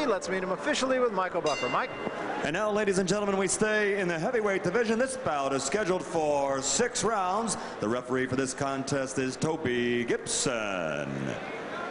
Let's meet him officially with Michael Buffer. Mike. And now, ladies and gentlemen, we stay in the heavyweight division. This bout is scheduled for 6 rounds. The referee for this contest is Toby Gibson.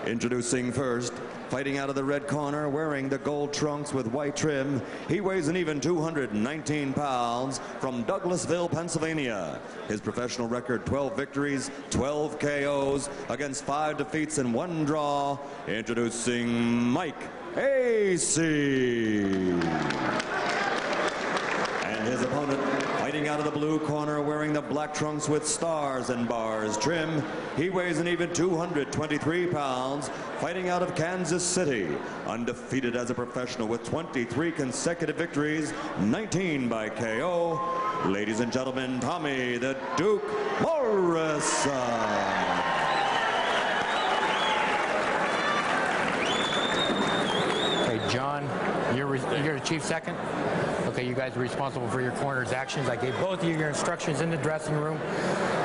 Introducing first, fighting out of the red corner, wearing the gold trunks with white trim. He weighs an even 219 pounds from Douglasville, Pennsylvania. His professional record, 12 victories, 12 KOs against 5 defeats and 1 draw. Introducing Mike Acey. And his opponent, fighting out of the blue corner, wearing the black trunks with stars and bars trim. He weighs an even 223 pounds, fighting out of Kansas City. Undefeated as a professional with 23 consecutive victories, 19 by KO. Ladies and gentlemen, Tommy the Duke Morrison. John, you're the chief second. Okay, you guys are responsible for your corner's actions. I gave both of you your instructions in the dressing room.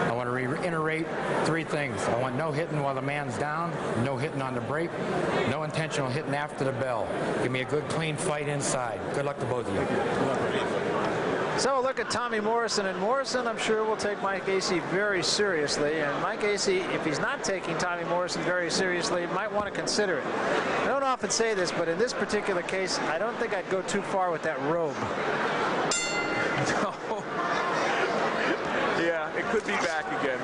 I want to reiterate 3 things. I want no hitting while the man's down, no hitting on the break, no intentional hitting after the bell. Give me a good, clean fight inside. Good luck to both of you. So a look at Tommy Morrison, and Morrison, I'm sure, will take Mike Acey very seriously. And Mike Acey, if he's not taking Tommy Morrison very seriously, might want to consider it. I don't often say this, but in this particular case, I don't think I'd go too far with that robe. No. Yeah, it could be back again.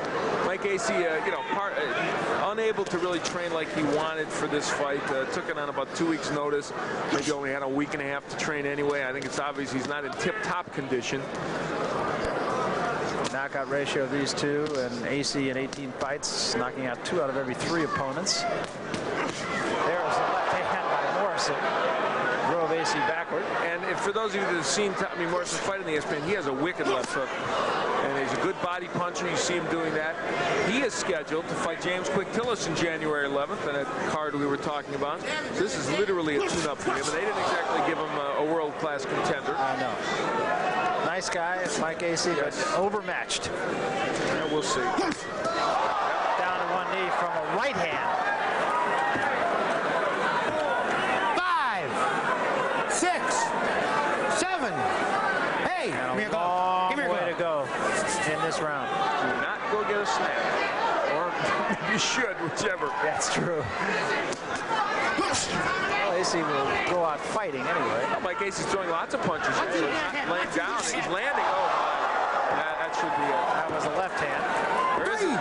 Mike Acey, you know, unable to really train like he wanted for this fight. Took it on about 2 weeks' notice. Maybe only had a week and a half to train anyway. I think it's obvious he's not in tip-top condition. Knockout ratio of these two, and Acey in 18 fights, knocking out 2 out of every 3 opponents. There was a left hand by Morrison. Drove Acey backward. And for those of you that have seen Tommy Morrison fight in the ESPN, he has a wicked left hook. And he's a good body puncher. You see him doing that. He is scheduled to fight James Quick Tillis on January 11th, and that card we were talking about. So this is literally a tune-up for him, and they didn't exactly give him a world-class contender. I know. Nice guy, Mike Acey, yes, but overmatched. Yeah, we'll see. Down to one knee from a right hand. 5, 6, 7. Hey, give me a go. Give me a way to go in this round. Do not go get a snap, or you should, whichever. That's true. Well, Acey will go out fighting anyway. Well, Mike Acey's throwing lots of punches. So he's not laying down. He's landing. Oh, my. That should be it. That was a left hand.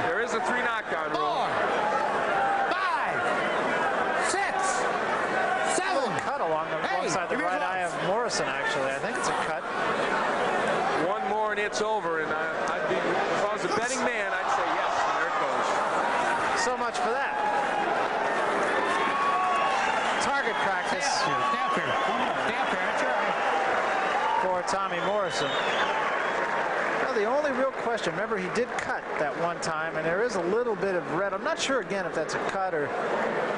There is a 3 knockdown rule. 5, 6, 7. Cut along the alongside the right eye of Morrison, actually. I think it's a cut. One more and it's over. And I'd be, if I was a betting man, I'd say yes. And there it goes. So much for that. Target practice. Step here. That's right. For Tommy Morrison. Well, the only real question, remember, he did cut that one time, and there is a little bit of red. I'm not sure, again, if that's a cut or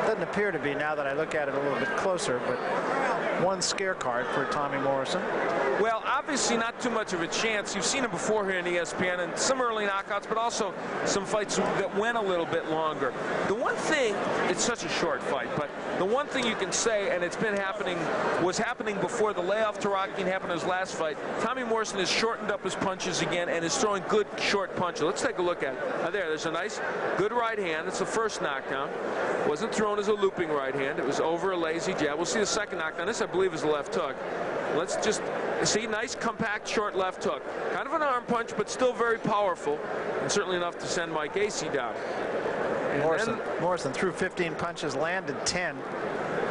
doesn't appear to be now that I look at it a little bit closer, but one scare card for Tommy Morrison. Well, obviously not too much of a chance. You've seen him before here in ESPN, and some early knockouts, but also some fights that went a little bit longer. The one thing, it's such a short fight, but the one thing you can say, and it's been happening, was happening before the layoff to Rocky and happened in his last fight, Tommy Morrison has shortened up his punches again and is throwing good short punches. Let's take a look at it. There's a nice, good right hand. It's the first knockdown. Wasn't thrown as a looping right hand. It was over a lazy jab. We'll see the second knockdown. This, I believe, is a left hook. Let's just see, nice, compact, short left hook. Kind of an arm punch, but still very powerful, and certainly enough to send Mike Acey down. Morrison threw 15 punches, landed 10,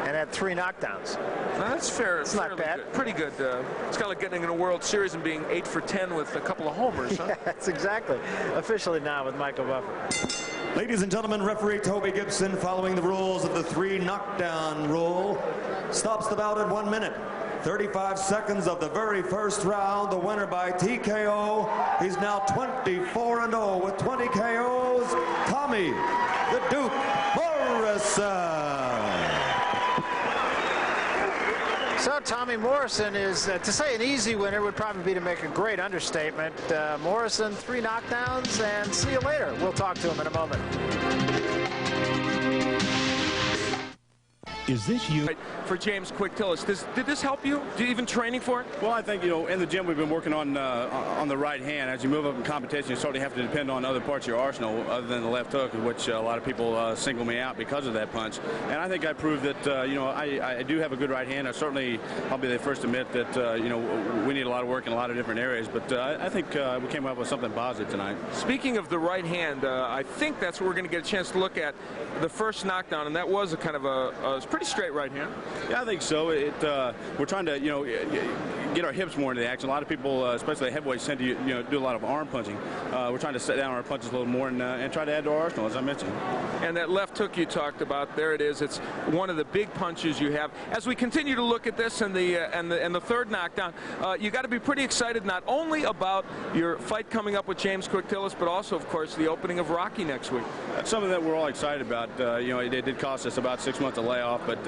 and had 3 knockdowns. That's fair. It's not bad. Good. Pretty good. It's kind of like getting in a World Series and being 8 for 10 with a couple of homers. Huh? Yeah, that's exactly. Officially now with Michael Buffer. Ladies and gentlemen, referee Toby Gibson, following the rules of the 3 knockdown rule, stops the bout at 1 minute. 35 seconds of the very first round. The winner by TKO. He's now 24-0 with 20 KOs. Tommy the Duke Morrison. So Tommy Morrison is, to say an easy winner would probably be to make a great understatement. Morrison, 3 knockdowns, and see you later. We'll talk to him in a moment. Is this you? For James Quick Tillis, did this help you? Did you even training for it? Well, I think, you know, in the gym we've been working on the right hand. As you move up in competition, you certainly have to depend on other parts of your arsenal other than the left hook, which a lot of people single me out because of that punch. And I think I proved that, you know, I do have a good right hand. I'll be the first to admit that, you know, we need a lot of work in a lot of different areas. But I think we came up with something positive tonight. Speaking of the right hand, I think that's what we're going to get a chance to look at the first knockdown, and that was a kind of a pretty straight right hand. Yeah, I think so. We're trying to, you know, get our hips more into the action. A lot of people, especially heavyweights, tend to, you know, do a lot of arm punching. We're trying to set down our punches a little more and try to add to our arsenal, as I mentioned. And that left hook you talked about, there it is. It's one of the big punches you have. As we continue to look at this and the third knockdown, you got to be pretty excited not only about your fight coming up with James Quick Tillis, but also, of course, the opening of Rocky next week. That's something that we're all excited about. You know, it did cost us about 6 months of layoff, but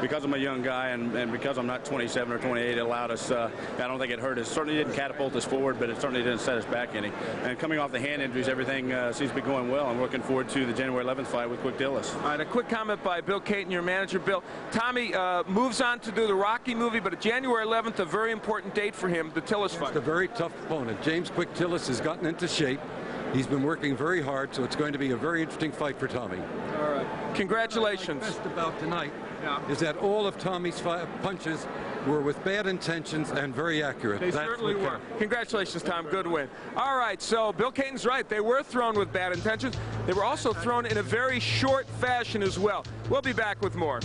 because I'm a young guy and because I'm not 27 or 28, it allowed us. I don't think it hurt us. Certainly didn't catapult us forward, but it certainly didn't set us back any. And coming off the hand injuries, everything seems to be going well. I'm looking forward to the January 11th fight with Quick Tillis. All right, a quick comment by Bill Caton, your manager. Bill, Tommy moves on to do the Rocky movie, but January 11th, a very important date for him, the Tillis fight. It's a very tough opponent. James Quick Tillis has gotten into shape. He's been working very hard, so it's going to be a very interesting fight for Tommy. All right. Congratulations. What I like best about tonight is that all of Tommy's punches were with bad intentions and very accurate. They certainly were. Congratulations, Tom. Good win. All right, so Bill Caton's right. They were thrown with bad intentions. They were also thrown in a very short fashion as well. We'll be back with more.